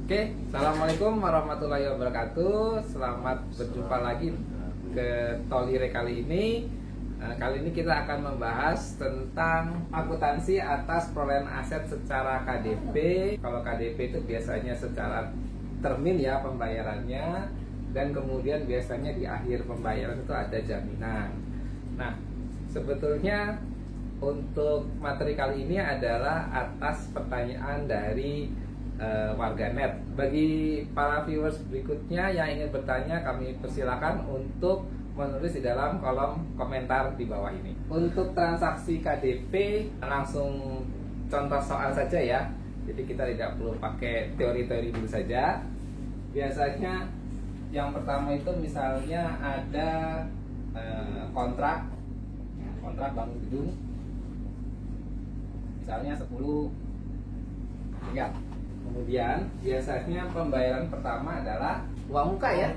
Oke, assalamualaikum warahmatullahi wabarakatuh. Selamat berjumpa lagi ke Tolire kali ini. Kali ini kita akan membahas tentang akuntansi atas perolehan aset secara KDP. Kalau KDP itu biasanya secara termin ya pembayarannya, dan kemudian biasanya di akhir pembayaran itu ada jaminan. Nah, sebetulnya untuk materi kali ini adalah atas pertanyaan dari warganet. Bagi para viewers berikutnya yang ingin bertanya, kami persilakan untuk menulis di dalam kolom komentar di bawah ini. Untuk transaksi KDP langsung contoh soal saja ya. Jadi kita tidak perlu pakai teori-teori dulu saja. Biasanya yang pertama itu misalnya ada kontrak bangun gedung, misalnya 10 miliar. Kemudian biasanya pembayaran pertama adalah uang muka ya.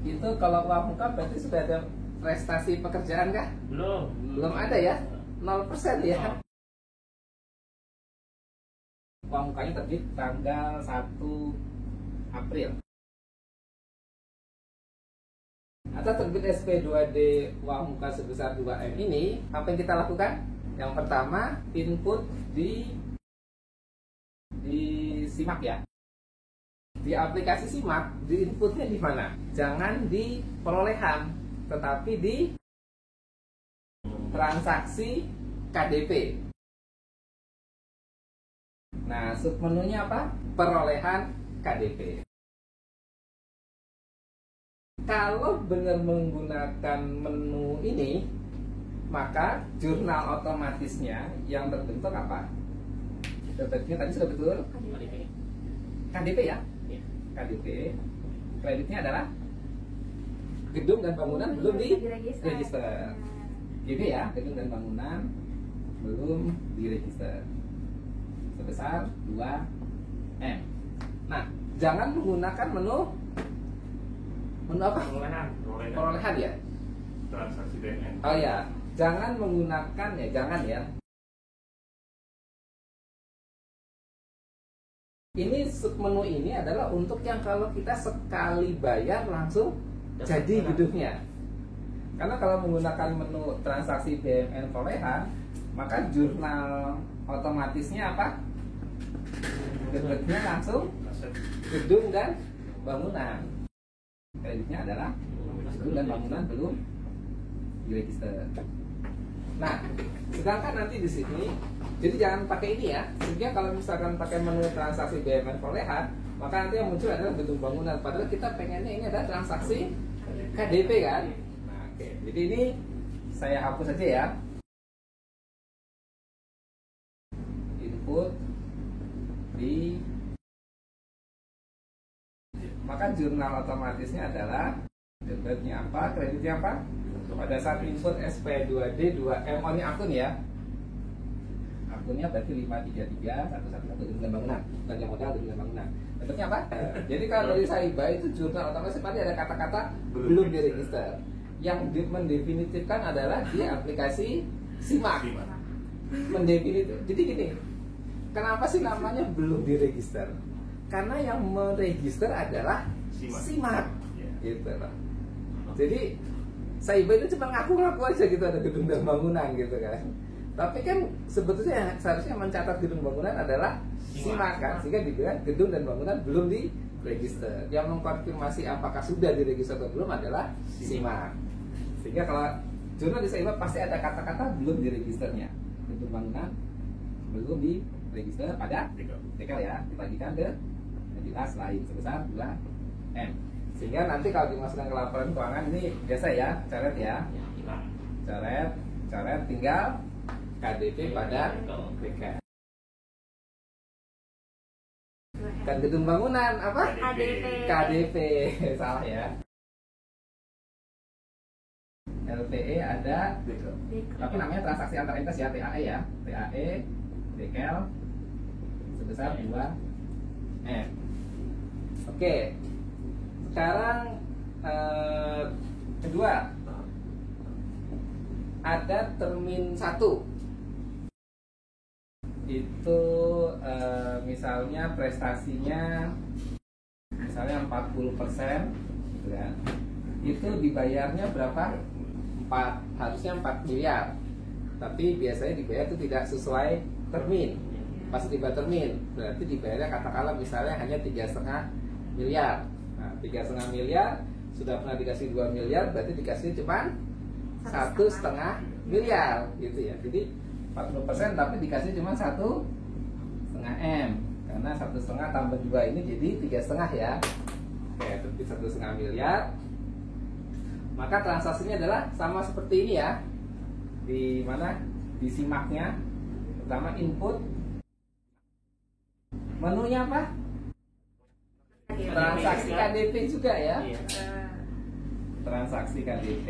Itu kalau uang muka berarti sudah ada prestasi pekerjaan kah? Belum ada ya? 0% ya. Uang mukanya terbit tanggal 1 April. Atau terbit SP2D uang muka sebesar 2M ini, apa yang kita lakukan? Yang pertama, input di SIMAK ya. Di aplikasi SIMAK, di inputnya di mana? Jangan di perolehan, tetapi di transaksi KDP. Nah, submenunya apa? Perolehan KDP. Kalau benar menggunakan menu ini, maka jurnal otomatisnya yang terbentuk apa? Debitnya tadi sudah betul? KDP ya? KDP. Kreditnya adalah gedung dan bangunan belum di register. Gitu ya, gedung dan bangunan belum diregister. Sebesar 2M. Nah, jangan menggunakan menu apa? Perolehan ya? Transaksi BNN. Oh ya, jangan menggunakan ya, jangan ya. Ini submenu ini adalah untuk yang kalau kita sekali bayar langsung jadi gedungnya. Karena kalau menggunakan menu transaksi BNN perolehan, maka jurnal otomatisnya apa? Debitnya langsung gedung dan bangunan. Kreditnya adalah gedung dan bangunan belum diregister. Nah, sedangkan nanti di sini, jadi jangan pakai ini ya. Sehingga kalau misalkan pakai menu transaksi BNN perolehan, maka nanti yang muncul adalah gedung bangunan. Padahal kita pengennya ini adalah transaksi KDP kan. Nah, oke. Jadi ini saya hapus saja ya. Input di, maka jurnal otomatisnya adalah debitnya apa, kreditnya apa. Pada saat input SP2D 2M, ini akun ya. Akunnya berarti 533 111 gedung dan bangunan. Bukan yang modal, gedung dan bangunan. Debitnya apa? Jadi kalau dari Saiba itu jurnal otomatis pasti ada kata-kata belum diregister. Yang mendefinitifkan adalah di aplikasi SIMAK. Mendefinitif. Jadi gini, kenapa sih namanya belum diregister? Karena yang meregister adalah SIMAK. Gitu loh. Jadi Saiba itu cuma ngaku-ngaku aja gitu ada gedung dan bangunan gitu kan. Tapi kan sebetulnya yang seharusnya mencatat gedung bangunan adalah SIMAK kan, sehingga dibilang gedung dan bangunan belum diregister. Yang mengkonfirmasi apakah sudah diregister atau belum adalah SIMAK. Sehingga kalau jurnal di Saiba pasti ada kata-kata belum diregisternya. Gedung bangunan belum diregister pada DKL ya, dibagikan ke entitas lain sebesar 2M. Sehingga nanti kalau dimasukkan ke laporan keuangan ini biasa ya, coret ya. Coret tinggal KDP pada DKL. Kan gedung bangunan apa? KDP. Salah ya. LPE ada, tapi namanya transaksi antar entitas ya, TAE ya. TAE, DKL sebesar 2M. Oke. Sekarang kedua, ada termin 1. itu misalnya prestasinya misalnya 40%, gitu kan. Itu dibayarnya berapa? 4, harusnya 4 miliar. Tapi biasanya dibayar itu tidak sesuai termin. Pas dibayar termin, berarti dibayarnya katakanlah misalnya hanya 3,5 miliar. Nah, 3,5 miliar sudah pernah dikasih 2 miliar, berarti dikasih cuma 1,5 miliar, gitu ya. Jadi 40% tapi dikasih cuma 1,5 M, karena 1,5 tambah 2 ini jadi 3,5 ya. Oke, berarti 1,5 miliar. Maka transaksinya adalah sama seperti ini ya. Di mana? Di simaknya. Pertama input. Menunya apa? Transaksi KDP juga ya. Transaksi KDP.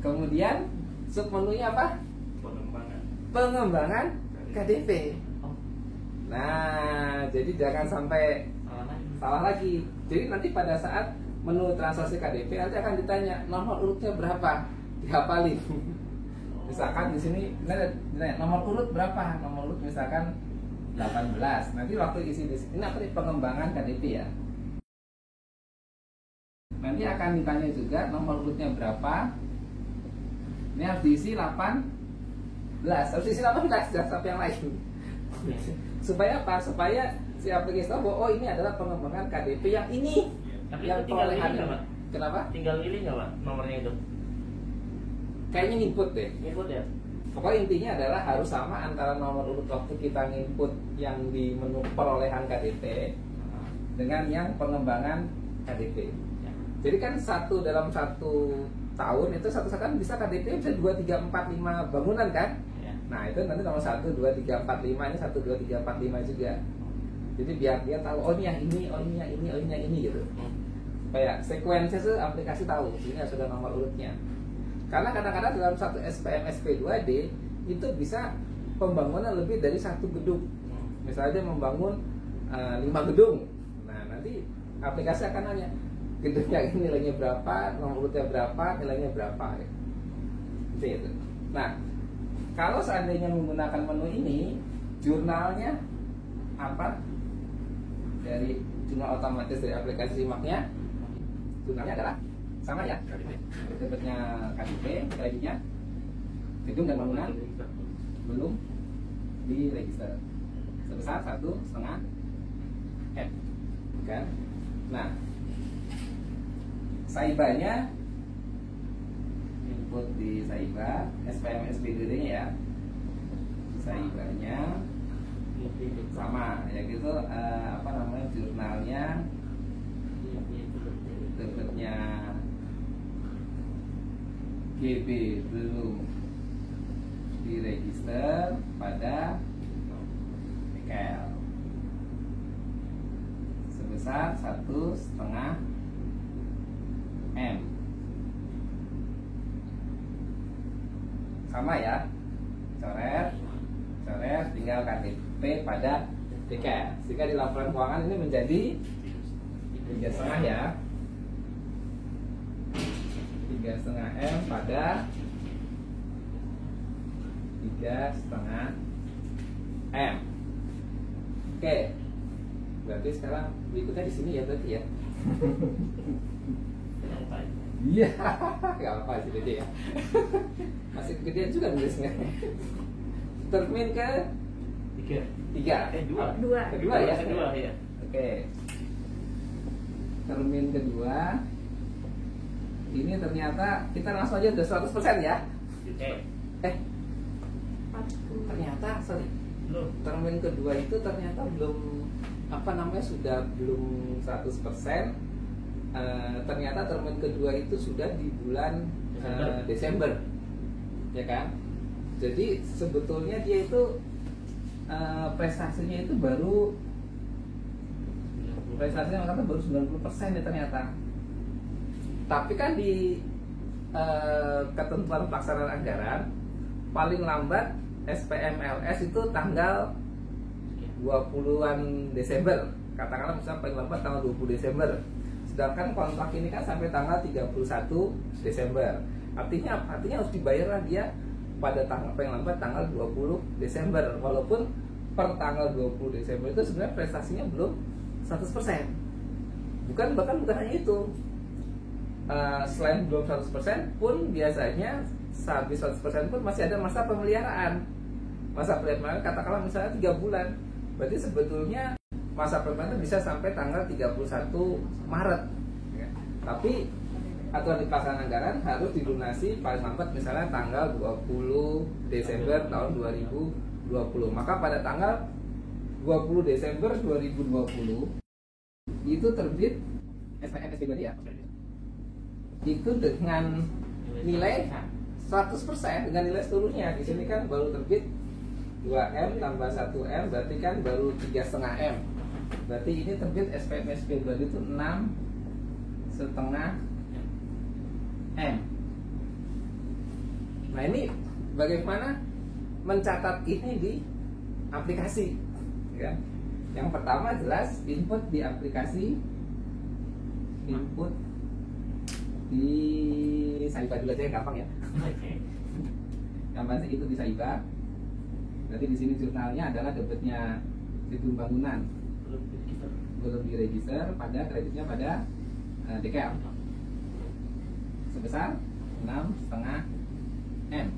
Kemudian submenunya apa? Pengembangan KDP. Nah, jadi jangan sampai salah lagi. Jadi nanti pada saat menu transaksi KDP nanti akan ditanya nomor urutnya berapa, dihafalin. Misalkan di sini ditanya nomor urut berapa, nomor urut misalkan 18. Nanti waktu isi di sini apa nih, pengembangan KDP ya. Nanti akan ditanya juga nomor urutnya berapa. Ini harus diisi 18. Harus diisi 18, jangan sampai yang lain. Supaya apa? Supaya si aplikasi tahu bahwa oh ini adalah pengembangan KDP yang ini. Tapi yang itu tinggal perolehan. pilih nggak, Pak? Kenapa? Tinggal pilih nggak, Pak, nomornya itu? Kayaknya input deh. Input ya? Pokoknya intinya adalah harus sama antara nomor urut waktu kita nginput yang di menu perolehan KDP dengan yang pengembangan KDP. Ya. Jadi kan dalam satu tahun itu satu kan bisa KDP bisa 2, 3, 4, 5 bangunan kan? Ya. Nah itu nanti nomor 1, 2, 3, 4, 5 ini 1, 2, 3, 4, 5 juga. Jadi biar dia tahu oh ini yang ini, oh ini yang ini, oh ini yang ini gitu. Kayak sequence itu aplikasi tahu ini sudah nomor urutnya. Karena kadang-kadang dalam satu SPM SP2D itu bisa pembangunan lebih dari satu gedung. Misalnya dia membangun 5 gedung. Nah nanti aplikasi akan nanya gedungnya ini nilainya berapa, nomor urutnya berapa, nilainya berapa. Itu. Nah kalau seandainya menggunakan menu ini, jurnalnya apa? Dari jurnal otomatis dari aplikasi simaknya, jurnalnya adalah sama ya, debitnya KDP, kreditnya gedung dan bangunan belum di register sebesar 1,5 M, kan? Nah, saibanya input di saiba SPM SPDD-nya ya, saibanya sama ya gitu, apa namanya jurnalnya, debitnya GB belum diregister pada PKL sebesar 1,5 M. Sama ya, coret tinggal KTP pada PKL sehingga di laporan keuangan ini menjadi 3,5 ya, 3,5 M pada 3,5 M. Oke, berarti sekarang berikutnya di sini ya berarti ya. Iya, nggak apa sih Dede ya. Masih kegedean juga nulisnya. Termin ke 3. Kedua ya. Kedua ya. Oke. Termin kedua. Ini ternyata kita langsung aja udah 100% ya. Ternyata termin kedua itu ternyata belum apa namanya sudah belum 100%. Ternyata termin kedua itu sudah di bulan Desember, ya kan? Jadi sebetulnya dia itu prestasinya itu baru 90% ya ternyata. Tapi kan di ketentuan pelaksanaan anggaran paling lambat SPMLS itu tanggal 20-an Desember. Katakanlah misalnya paling lambat tanggal 20 Desember. Sedangkan kontrak ini kan sampai tanggal 31 Desember. Artinya apa? Artinya harus dibayarlah dia pada tanggal paling lambat tanggal 20 Desember. Walaupun per tanggal 20 Desember itu sebenarnya prestasinya belum 100%. Bahkan bukan hanya itu. Selain belum 100% pun biasanya habis 100% pun masih ada masa pemeliharaan. Masa pemeliharaan katakanlah misalnya 3 bulan. Berarti sebetulnya masa pemeliharaan bisa sampai tanggal 31 Maret. Ya. Tapi aturan di pelaksanaan anggaran harus dilunasi paling lambat misalnya tanggal 20 Desember tahun 2020. Maka pada tanggal 20 Desember 2020 itu terbit SPM SP2D ya. Itu dengan nilai 100% dengan nilai seluruhnya. Di sini kan baru terbit 2M tambah 1M berarti kan baru 3,5 M. Berarti ini terbit SPM SP2D itu 6,5 M. Nah ini bagaimana mencatat ini di aplikasi ya. Yang pertama jelas input di aplikasi, input di Saiba dulu aja yang gampang ya. Yang pasti itu di Saiba. Berarti di sini jurnalnya adalah debitnya Situng Bangunan belum diregister pada kreditnya pada DKL sebesar 6,5 M.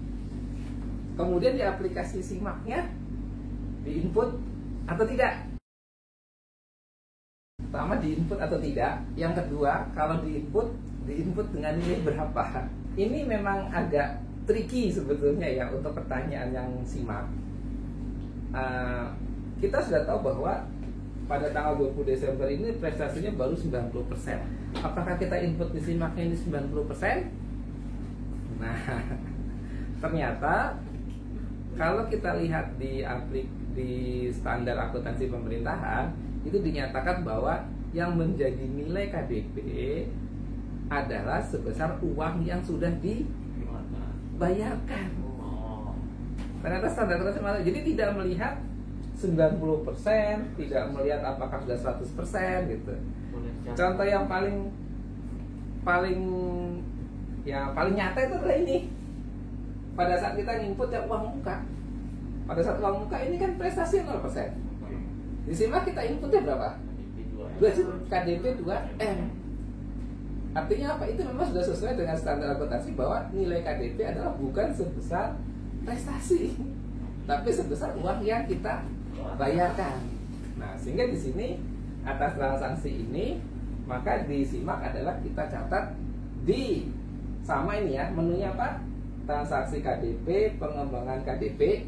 Kemudian di aplikasi SIMAK-nya di input atau tidak. Pertama di input atau tidak. Yang kedua kalau di input dengan nilai berapa. Ini memang agak tricky sebetulnya ya untuk pertanyaan yang SIMAK. Kita sudah tahu bahwa pada tanggal 20 Desember ini prestasinya baru 90%. Apakah kita input di SIMAK-nya ini 90%? Nah, ternyata kalau kita lihat di standar akuntansi pemerintahan itu dinyatakan bahwa yang menjadi nilai KDP adalah sebesar uang yang sudah dibayarkan. Ternyata standar akuntansi malah jadi tidak melihat 90%, tidak melihat apakah sudah 100% gitu. Contoh yang paling nyata itu adalah ini. Pada saat kita input ya uang muka. Pada saat uang muka ini kan prestasi 0%. Di sini kita inputnya berapa? 2 KDP 2M. Artinya apa? Itu memang sudah sesuai dengan standar akuntansi bahwa nilai KDP adalah bukan sebesar prestasi, tapi sebesar uang yang kita bayarkan. Nah, sehingga di sini atas transaksi ini maka di SIMAK adalah kita catat di sama ini ya, menunya apa? Transaksi KDP, pengembangan KDP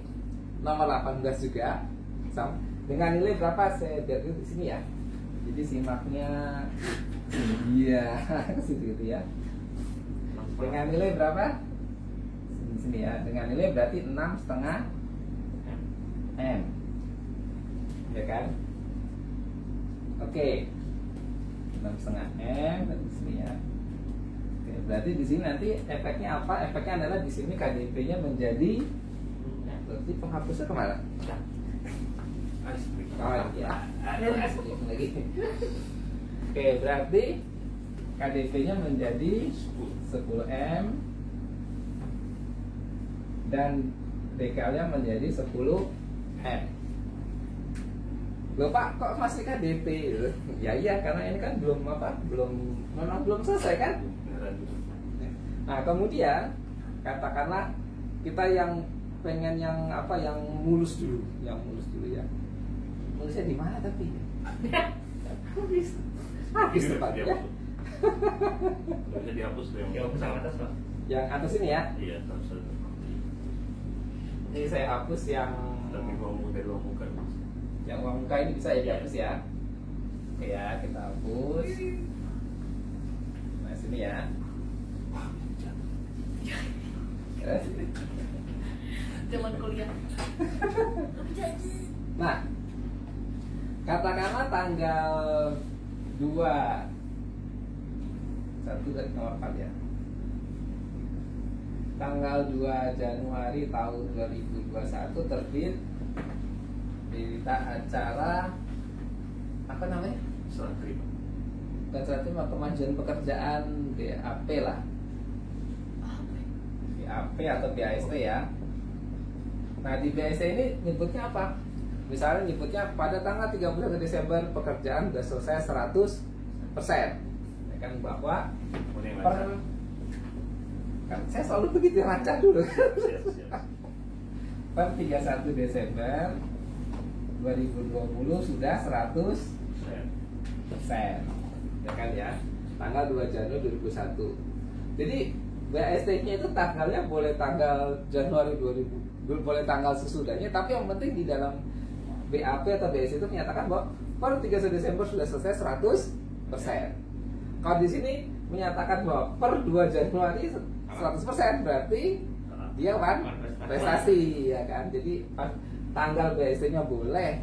nomor 18 juga sama. Dengan nilai berapa? Saya biar di sini ya. Jadi SIMAK-nya iya, gitu ya. Dengan nilai berapa? Sini ya. Dengan nilai berarti 6,5 M. Ya kan? Oke. 6,5 M dari sini ya. Oke, berarti di sini nanti efeknya apa? Efeknya adalah di sini KDP-nya menjadi berarti penghapusnya kemana? Oh ya, lagi. Oke, berarti KDP-nya menjadi 10 M dan DKL-nya menjadi 10 M. Loh Pak, kok masih KDP? Ya iya, karena ini kan memang belum selesai kan? Nah, kemudian katakanlah kita yang pengen yang mulus dulu ya. Mulusnya di mana tapi? Habis tepat ya. Bisa dihapus deh. Yang atas Pak. Yang atas ini ya? Iya, harus ada. Ini saya hapus yang Tapi uang muka. Yang uang muka ini bisa ya dihapus ya. Oke ya, kita hapus. Nah, sini ya. Zaman kuliah. Nah, katakanlah tanggal 1 dari nomor 4 ya. Tanggal 2 Januari tahun 2021 terbit berita acara apa namanya? Serah terima. Serah terima kemajuan pekerjaan BAP lah. BAP atau BAST ya. Nah di BST ini nyebutnya apa? Misalnya nyebutnya pada tanggal 31 Desember pekerjaan sudah selesai 100%. Ya kan bahwa Ini yang per, lancar. kan saya selalu begitu lancar dulu. Siap. Per 31 Desember 2020 sudah 100%. Ya kan ya. Tanggal 2 Januari 2021. Jadi BST-nya itu tanggalnya boleh tanggal Januari 2000, boleh tanggal sesudahnya, tapi yang penting di dalam BAP atau BST itu menyatakan bahwa per 31 Desember sudah selesai 100%. Kalau di sini menyatakan bahwa per 2 Januari 100%, berarti dia kan prestasi, ya kan. Jadi tanggal BST-nya boleh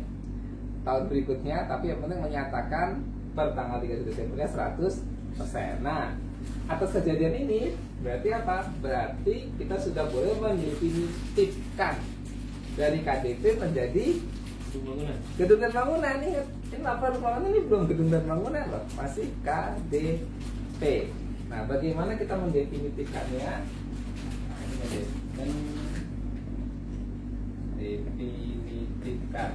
tahun berikutnya, tapi yang penting menyatakan per tanggal 31 Desembernya 100%. Nah, atas kejadian ini berarti apa? Berarti kita sudah boleh mendefinitifkan dari KDP menjadi Bangunan. gedung dan bangunan. Ingat, ini laporan keuangan ini belum gedung dan bangunan loh, masih KDP. Nah, bagaimana kita mendefinitifkannya? Nah, ini mendefinitifkan.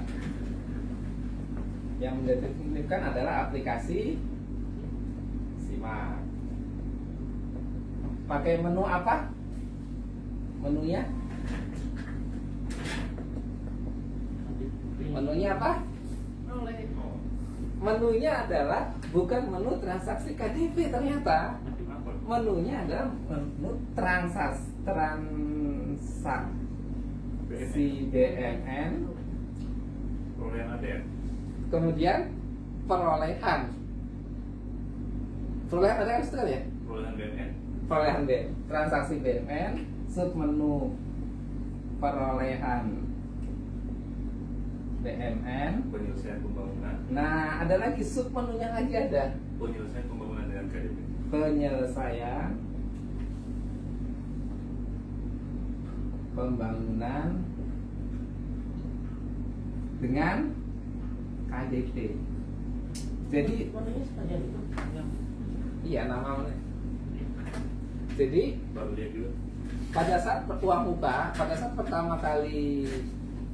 Yang mendefinitifkan adalah aplikasi SIMAK. Pakai menu apa? Menunya? Menunya apa? Oleh Menunya adalah bukan menu transaksi KDP ternyata. Menunya adalah menu transaksi BNN, Perolehan ADN. kemudian perolehan ADN itu ya? Perolehan BNN. Perolehan BNN, transaksi BNN, submenu perolehan BNN. Penyelesaian pembangunan. Nah, ada lagi submenunya lagi ada. Penyelesaian pembangunan dengan KDP. Penyelesaian pembangunan dengan KDP. Jadi Menunya sepanjang itu. iya namanya. Jadi Baru dia juga. pada saat uang muka, pada saat pertama kali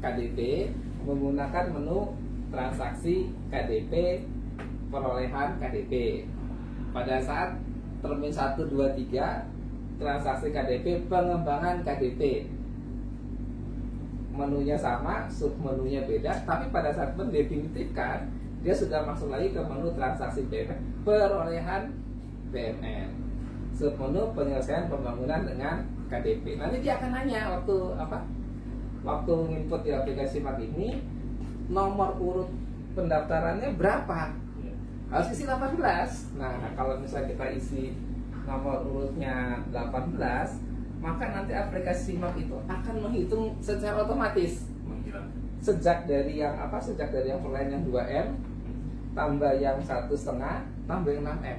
KDP menggunakan menu transaksi KDP, perolehan KDP. Pada saat termin 1, 2, 3 transaksi KDP, pengembangan KDP, menunya sama, submenunya beda, tapi pada saat mendefinitifkan dia sudah masuk lagi ke menu transaksi BNN, perolehan BNN, submenu penyelesaian pembangunan dengan KDP. Nanti dia akan nanya waktu apa? Waktu input di aplikasi SIMAK ini, nomor urut pendaftarannya berapa? Harus isi 18. Nah, kalau misalnya kita isi nomor urutnya 18, maka nanti aplikasi SIMAK itu akan menghitung secara otomatis Menghilang. sejak dari yang apa? Sejak dari yang perolehan yang 2M tambah yang 1,5 tambah yang 6M.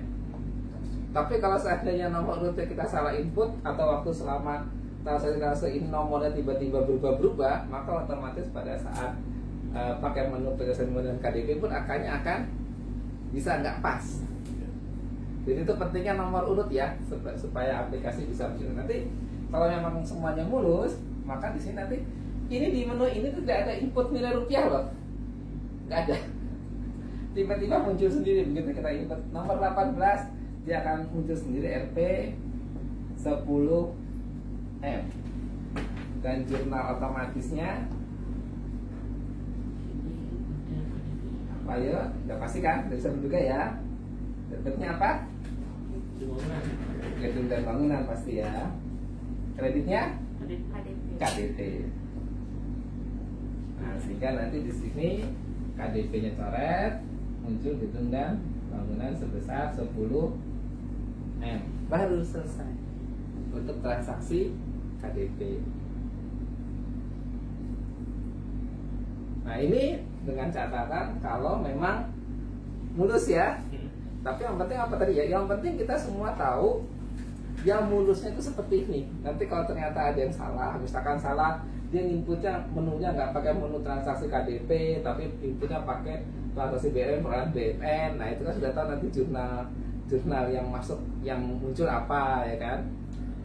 Tapi kalau seandainya nomor urutnya kita salah input atau waktu selama transaksi ini nomornya tiba-tiba berubah-berubah, maka otomatis pada saat pakai menu penyelesaian dengan KDP pun angkanya akan bisa nggak pas. Jadi itu pentingnya nomor urut ya, supaya aplikasi bisa berjalan. Nanti kalau memang semuanya mulus, maka di sini nanti ini di menu ini tidak ada input nilai rupiah loh, nggak ada. Tiba-tiba muncul sendiri begitu kita input nomor 18, dia akan muncul sendiri RP 10M dan jurnal otomatisnya apa ya? Udah pasti kan? Udah bisa menduga ya. Debitnya apa? Bangunan. Gedung dan bangunan pasti ya. Kreditnya KDP. KDP. Nah, sehingga nanti di sini KDP-nya coret, muncul gedung dan bangunan sebesar 10M. Baru selesai untuk transaksi KDP. Nah, ini dengan catatan kalau memang mulus ya. Tapi yang penting apa tadi ya? Yang penting kita semua tahu yang mulusnya itu seperti ini. Nanti kalau ternyata ada yang salah, misalkan salah dia inputnya menunya nggak pakai menu transaksi KDP, tapi inputnya pakai transaksi BNN, perolehan BNN. Nah itu kan sudah tahu nanti jurnal yang masuk, yang muncul apa ya kan?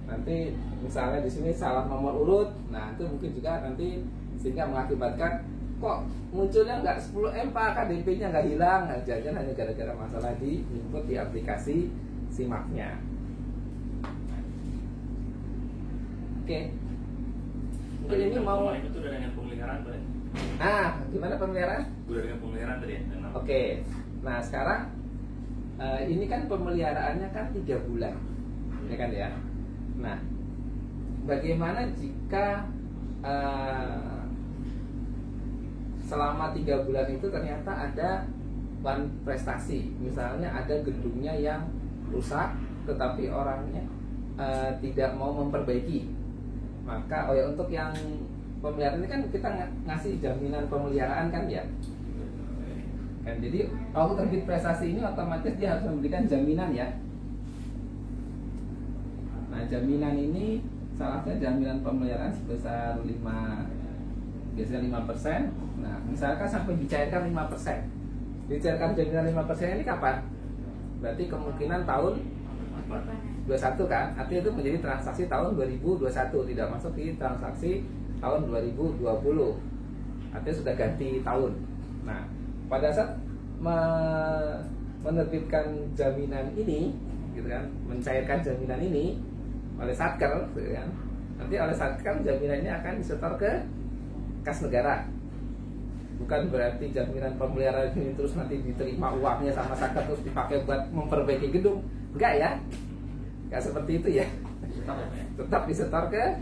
nanti misalnya di sini salah nomor urut, nah itu mungkin juga nanti sehingga mengakibatkan kok munculnya nggak 10M Pak, KDP-nya nggak hilang, nah, jangan hanya gara-gara masalah di input di aplikasi SIMAK-nya. Oke. Mungkin ini mau itu udah dengan pemeliharaan Pak. gimana pemeliharaan? Udah dengan pemeliharaan tadi ya. Oke. Nah, sekarang ini kan pemeliharaannya kan 3 bulan. Ya kan ya. Nah, bagaimana jika selama 3 bulan itu ternyata ada prestasi, misalnya ada gedungnya yang rusak tetapi orangnya tidak mau memperbaiki, maka untuk yang pemeliharaan ini kan kita ngasih jaminan pemeliharaan kan ya kan, jadi kalau terbit prestasi ini otomatis dia harus memberikan jaminan ya. Nah, jaminan ini salah satu jaminan pemeliharaan sebesar 5%. Nah, misalkan sampai dicairkan 5%. Dicairkan jaminan 5% ini kapan? Berarti kemungkinan tahun 21 kan? Artinya itu menjadi transaksi tahun 2021, tidak masuk di transaksi tahun 2020. Artinya sudah ganti tahun. Nah, pada saat menerbitkan jaminan ini, gitu kan, mencairkan jaminan ini oleh Satker, gitu kan, nanti oleh Satker jaminannya akan disetor ke kas negara. Bukan berarti jaminan pemeliharaan ini terus nanti diterima uangnya sama Satker terus dipakai buat memperbaiki gedung, enggak ya, enggak seperti itu ya. Tetap disetor ke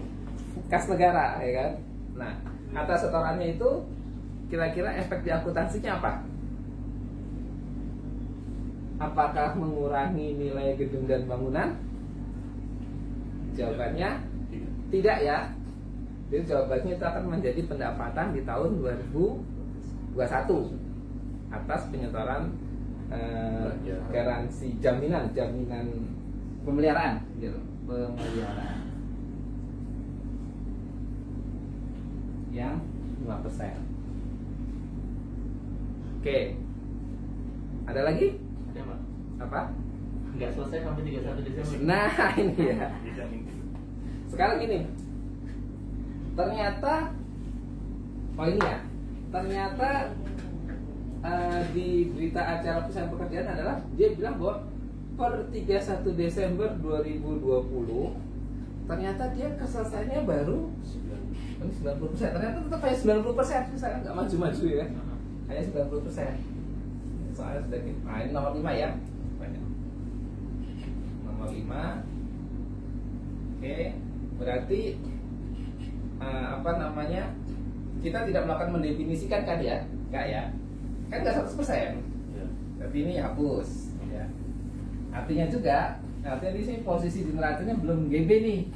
kas negara, ya kan. Nah, atas setorannya itu kira-kira efek di akuntansinya apa? Apakah mengurangi nilai gedung dan bangunan? Jawabannya tidak ya. Jadi jawabannya itu akan menjadi pendapatan di tahun 2021 atas penyetoran garansi jaminan pemeliharaan gitu, pemeliharaan yang 5%. Oke. Ada lagi? Ada Pak. Apa? Nggak selesai sampai 31 Desember. Nah, ini ya. Dijamin. Sekarang gini. Ternyata ini ya. Ternyata di berita acara pesan pekerjaan adalah dia bilang bahwa per 31 Desember 2020 ternyata dia keselesaiannya baru 90%. Ternyata tetap kayak 90%, misalnya nggak maju-maju ya. Hanya 90%. Soalnya sudah gitu. Nah, ini nomor 5 ya. Nomor 5. Oke, berarti kita tidak melakukan mendefinisikan kan ya? Enggak ya? Kan nggak 100%. Ya. Berarti ini hapus ya. Artinya di sini posisi generatornya belum GB nih.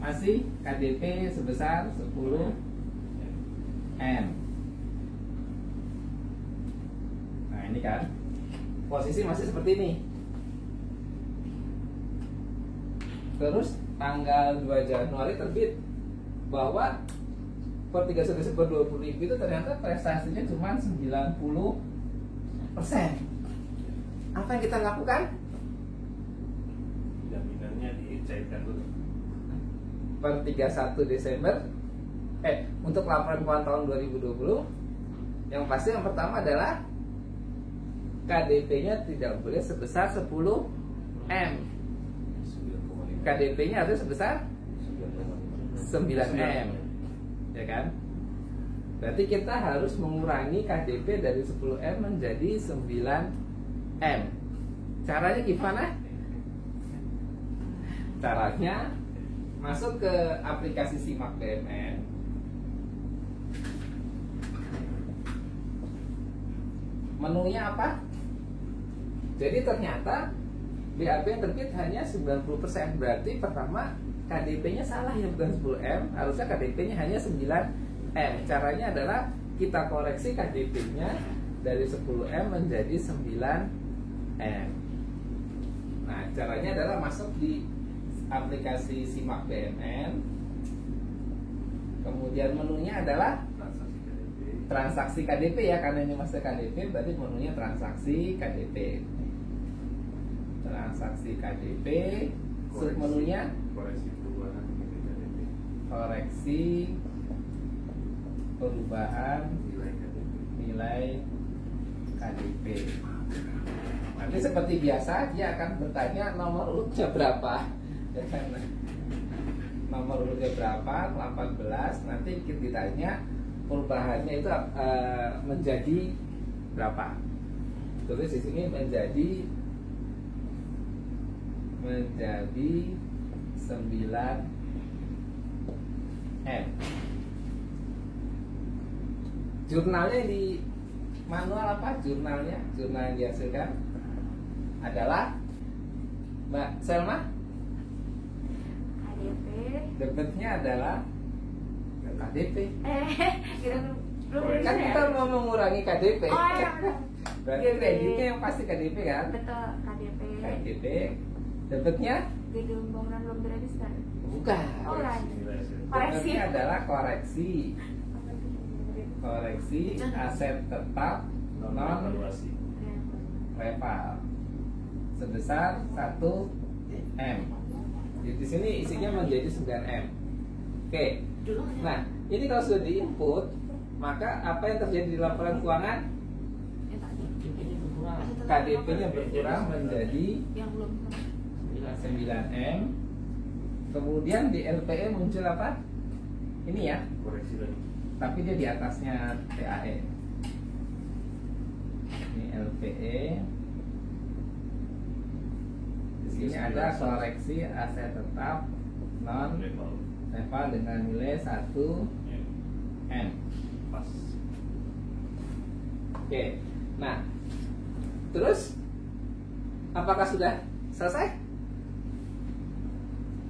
Masih KDP sebesar 10 M. Nah, ini kan posisi masih seperti ini. Terus tanggal 2 Januari terbit bahwa per 31 Desember 2020 itu ternyata prestasinya cuma 90%. Apa yang kita lakukan? Jaminannya dicairkan dulu. Per 31 Desember untuk laporan keuangan tahun 2020 yang pasti yang pertama adalah KDP-nya tidak boleh sebesar 10 M. KDP-nya harus sebesar 9 M, ya kan? Berarti kita harus mengurangi KDP dari 10 M menjadi 9 M. Caranya gimana? Caranya masuk ke aplikasi SIMAK BMN. Menunya apa? Jadi ternyata BAP yang terbit hanya 90%. Berarti pertama KDP-nya salah ya, bukan 10M. Harusnya KDP-nya hanya 9M. Caranya adalah kita koreksi KDP-nya dari 10M menjadi 9M. Nah, caranya adalah masuk di aplikasi SIMAK BMN. Kemudian menunya adalah transaksi KDP ya, karena ini masih KDP, berarti menunya transaksi KDP. Transaksi KDP, submenunya koreksi perubahan KDP. Koreksi perubahan Nilai KDP. nilai KDP. Nanti seperti biasa dia akan bertanya nomor urutnya berapa. Ya kan? Nomor urutnya berapa? 18. Nanti kita ditanya perubahannya itu menjadi berapa. Tulis di sini menjadi 9M. Jurnalnya di manual apa? Jurnal yang dihasilkan adalah Mbak Selma. KDP. Debitnya adalah KDP. Kita belum Kan bisa ya? kita mau mengurangi KDP. Oh iya benar. Berarti kreditnya yang pasti KDP kan? Betul, KDP. KDP. Debitnya Gedung bangunan belum diregister. bukan. Oh lain. Nilai aset. Koreksi. Debitnya adalah koreksi. Koreksi aset tetap Non non evaluasi. reval sebesar 1M. Di sini isinya menjadi 9M. Oke. Nah, ini kalau sudah diinput, maka apa yang terjadi di laporan keuangan? KDP-nya berkurang. KDP-nya berkurang menjadi Yang belum. 9M. Kemudian di LPE muncul apa? Ini ya, Koreksi lagi. tapi dia di atasnya TAE. Ini LPE. Di sini ada koreksi aset tetap non Level. reval dengan nilai 1M. Ya, pas. Oke. Nah, terus apakah sudah selesai?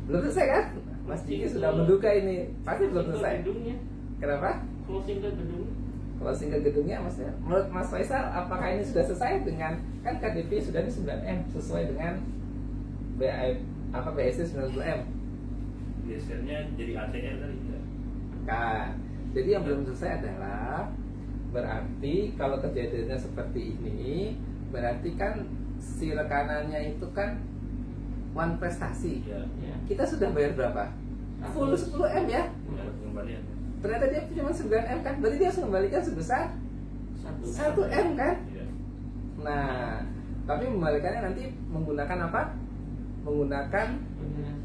Belum selesai kan? Mas Jiki sudah menduga ini pasti belum selesai. Gedungnya, Kenapa? closing ke gedung. Closing ke gedungnya maksudnya. Menurut Mas Faisal, apakah ini sudah selesai dengan kan KDP sudah di 9M sesuai dengan BSC 90M? Gesernya jadi ATR tadi ya. Kan. Jadi yang belum selesai adalah berarti kalau kejadiannya seperti ini, berarti kan si rekanannya itu kan one prestasi. Ya. Ya. Kita sudah bayar berapa? Full 10M ya. Ya, pengembalian. Ternyata dia cuma 9M kan. Berarti dia harus mengembalikan sebesar 1M kan. Ya. Nah, tapi mengembalikannya nanti menggunakan apa? Menggunakan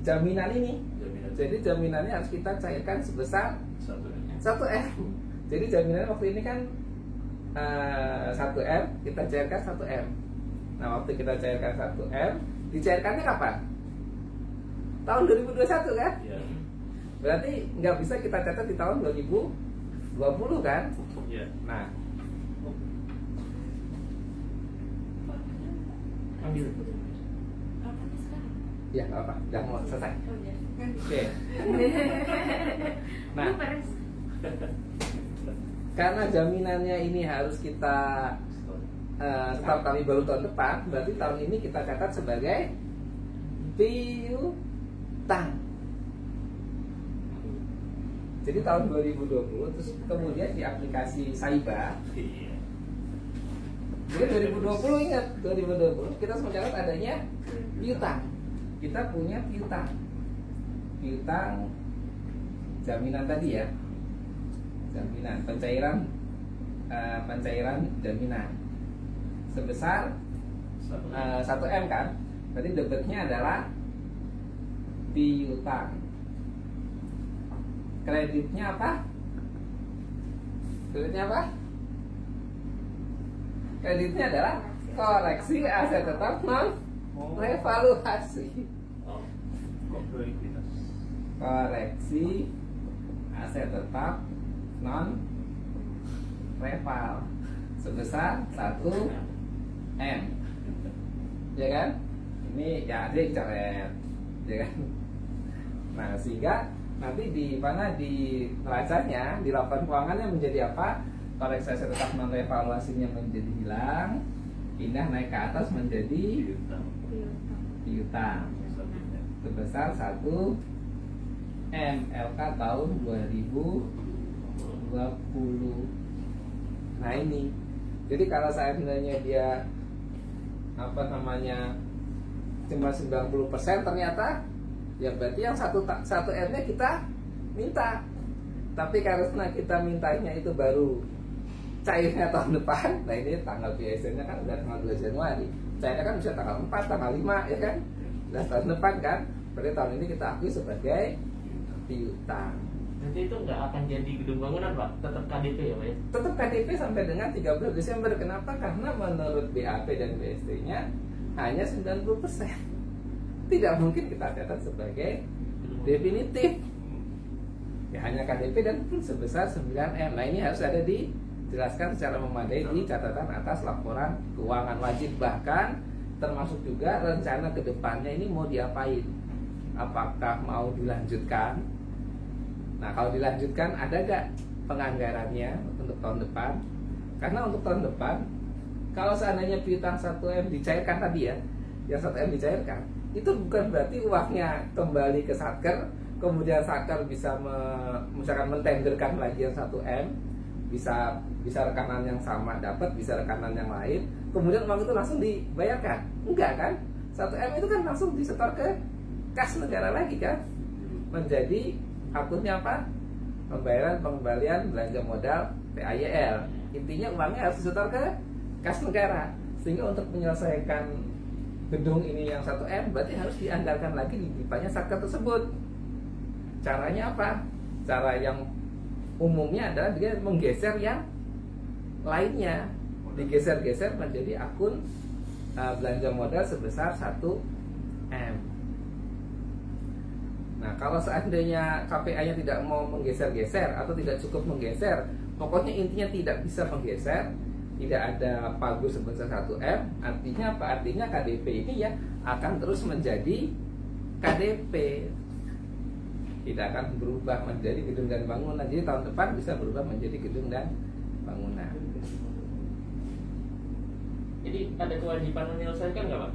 jaminan ini. Jaminan. Jadi jaminannya harus kita cairkan sebesar 1M. 1M. Jadi jaminannya waktu ini kan 1M, kita cairkan 1M. Nah, waktu kita cairkan 1M, dicairkannya kapan? Tahun 2021 kan? Ya. Berarti nggak bisa kita catat di tahun 2020 kan? Ya. Nah, Ambil. Kapan sekarang? ya nggak apa, udah mau selesai. Oh iya. Oke. Nah, Lu beres. karena jaminannya ini harus kita setelah kami baru tahun depan, berarti tahun ini kita catat sebagai piutang. Jadi tahun 2020 terus kemudian di aplikasi Saiba. Iya. Jadi 2020 ingat 2020 kita semua catat adanya piutang. Kita punya piutang. Piutang jaminan tadi ya. Jaminan pencairan jaminan sebesar 1M kan. Berarti debitnya adalah piutang. Kreditnya apa? Kreditnya apa? Kreditnya adalah koreksi aset tetap non revaluasi. Oh. Likuiditas. Koreksi aset tetap non reval sebesar 1M. Ya kan? Ini ya ada yang coret. Ya kan? Nah, sehingga nanti di mana di neracanya di laporan keuangannya menjadi apa? Koreksi aset tetap non revaluasinya menjadi hilang, pindah naik ke atas menjadi Piutang. piutang sebesar 1M LK tahun 2020. Nah ini, jadi kalau seandainya dia apa namanya cuma 90%, ternyata Ya berarti yang satu M-nya kita minta. Tapi karena kita mintanya itu baru cairnya tahun depan, nah ini tanggal biasanya kan udah tanggal 2 Januari. Cairnya kan bisa tanggal 4, tanggal 5 ya kan? Udah tahun depan kan? Berarti tahun ini kita akui sebagai piutang. Nanti itu nggak akan jadi gedung bangunan Pak, tetap KDP ya Pak ya? Tetap KDP sampai dengan 30 Desember. Kenapa? Karena menurut BAP dan BST-nya hanya 90%. Tidak mungkin kita catat sebagai definitif. Ya hanya KDP dan sebesar 9M. Nah ini harus ada dijelaskan secara memadai di catatan atas laporan keuangan wajib. Bahkan termasuk juga rencana ke depannya ini mau diapain. Apakah mau dilanjutkan? Nah kalau dilanjutkan ada gak penganggarannya untuk tahun depan? Karena untuk tahun depan kalau seandainya piutang 1M dicairkan tadi ya, yang 1M dicairkan, itu bukan berarti uangnya kembali ke Satker, kemudian Satker bisa misalkan mentenderkan lagi yang 1M, bisa rekanan yang sama dapat, bisa rekanan yang lain, kemudian uang itu langsung dibayarkan. Enggak kan? 1M itu kan langsung disetor ke kas negara lagi kan, menjadi akunnya apa? Pengembalian belanja modal PAYL. Intinya uangnya harus disetor ke kas negara, sehingga untuk menyelesaikan gedung ini yang 1M berarti harus dianggarkan lagi di dipanya Satker tersebut. Caranya apa? Cara yang umumnya adalah dia menggeser yang lainnya, digeser-geser menjadi akun belanja modal sebesar 1M. Nah kalau seandainya KPA-nya tidak mau menggeser-geser atau tidak cukup menggeser, pokoknya intinya tidak bisa menggeser, tidak ada pagu sebesar 1M, artinya apa? Artinya KDP ini ya akan terus menjadi KDP, tidak akan berubah menjadi gedung dan bangunan. Jadi tahun depan bisa berubah menjadi gedung dan bangunan. Jadi ada kewajiban menyelesaikan nggak Pak?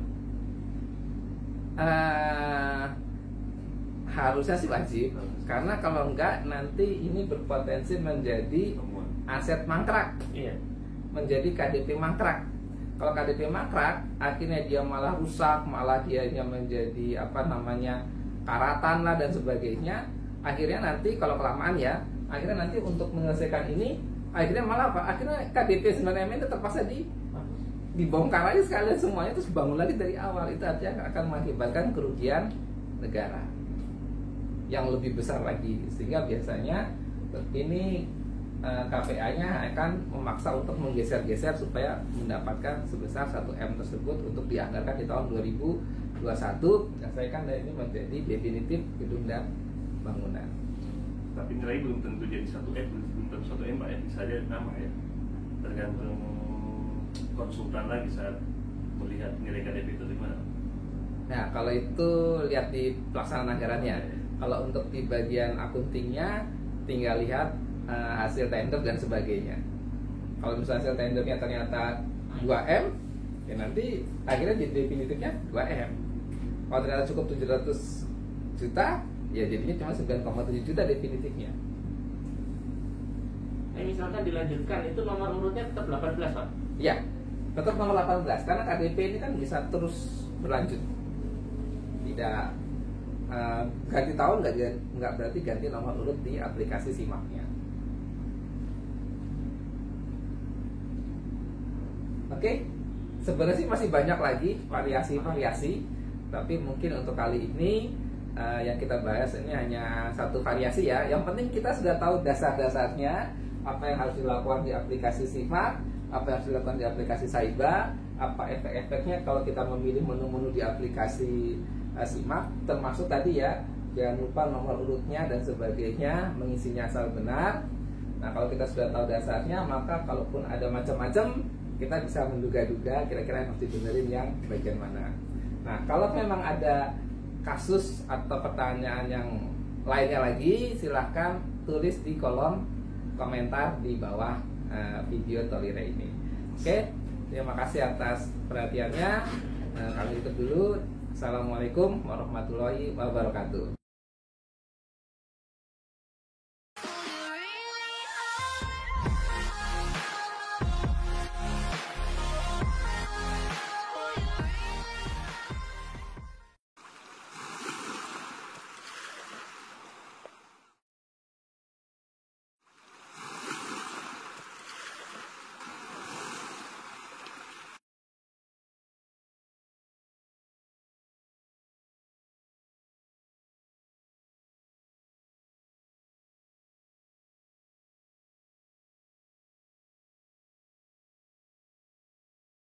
Harusnya sih wajib, karena kalau enggak nanti ini berpotensi menjadi aset mangkrak. Iya. Menjadi KDP mangkrak. Kalau KDP mangkrak, akhirnya dia malah rusak, malah dianya menjadi apa namanya karatan lah dan sebagainya. Akhirnya nanti kalau kelamaan ya, akhirnya nanti untuk menyelesaikan ini, akhirnya malah apa? Akhirnya KDP 9M itu terpaksa dibongkar aja sekalian semuanya, terus bangun lagi dari awal. Itu artinya akan mengakibatkan kerugian negara yang lebih besar lagi, sehingga biasanya ini KPA-nya akan memaksa untuk menggeser-geser supaya mendapatkan sebesar 1M tersebut untuk dianggarkan di tahun 2021. Menyelesaikan dan ini menjadi definitif gedung dan bangunan. Tapi nilai belum tentu jadi 1M, belum tentu 1M Pak ya, bisa aja nama ya. Tergantung konsultan lagi saat melihat nilai KDP itu gimana. Nah kalau itu lihat di pelaksanaan anggarannya. Kalau untuk di bagian akuntingnya tinggal lihat hasil tender dan sebagainya. Kalau misalnya hasil tendernya ternyata 2M, ya nanti akhirnya definitifnya 2M. Kalau ternyata cukup 700 juta, ya jadinya cuma 9,7 juta definitifnya. Misalkan dilanjutkan, itu nomor urutnya tetap 18 Pak? Iya, tetap nomor 18, karena KDP ini kan bisa terus berlanjut. Tidak ganti tahun, nggak berarti ganti nomor urut di aplikasi SIMAK-nya. Oke, sebenarnya sih masih banyak lagi variasi-variasi, tapi mungkin untuk kali ini yang kita bahas ini hanya satu variasi ya. Yang penting kita sudah tahu dasar-dasarnya, apa yang harus dilakukan di aplikasi SIMAK, apa yang harus dilakukan di aplikasi Saiba, apa efek-efeknya kalau kita memilih menu-menu di aplikasi SIMAK, termasuk tadi ya, jangan lupa nomor urutnya dan sebagainya, mengisinya asal benar. Nah kalau kita sudah tahu dasarnya, maka kalaupun ada macam-macam, kita bisa menduga-duga kira-kira yang harus dibenerin yang bagian mana. Nah kalau memang ada kasus atau pertanyaan yang lainnya lagi, silahkan tulis di kolom komentar di bawah video Tolire ini. Oke, terima kasih atas perhatiannya. Kami tutup dulu. Assalamualaikum warahmatullahi wabarakatuh.